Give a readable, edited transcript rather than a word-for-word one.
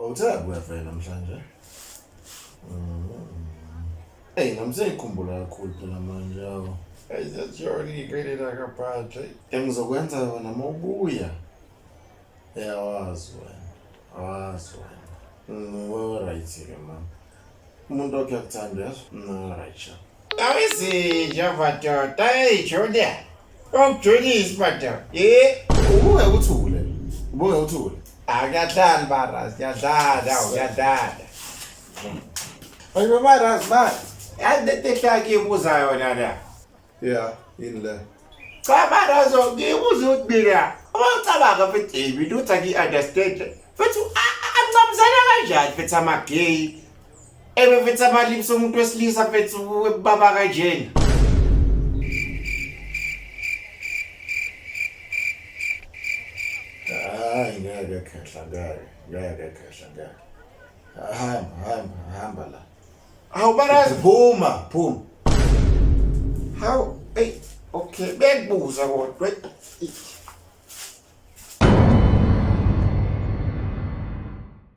Awuthanda kuyavela namhlanje. Hey, namsengikhumbula kakhulu phela manje yawo. Hey, that's already great akaphathe. Engizokwenza yona mawubuya. Yawazi wena. Awazi wena. Alright ke man. Umuntu wakhe akuthanda yazo? Alright sha. Awusinja madoda, hey Julia. Ongijulisi madoda. Ubuye uthule. Ubuye uthule. Akahlali Phara, siyadlala. Ayibo Phara man. Yadehlaki ibuza yona la. Yeah, yini le. Cha NeRazo ngibuza ukuthi mina abacabanga ukuthi David uthi aki-understand. Futhi ancamzana kanjani futhi ama-gay. Futhi amalips omuntu wesilisa futhi ubaba kanjena. Ngeke khehla. Hamba la. Hawu NeRazo. Phuma. Hawu, hey, okay, bengibuza kodwa.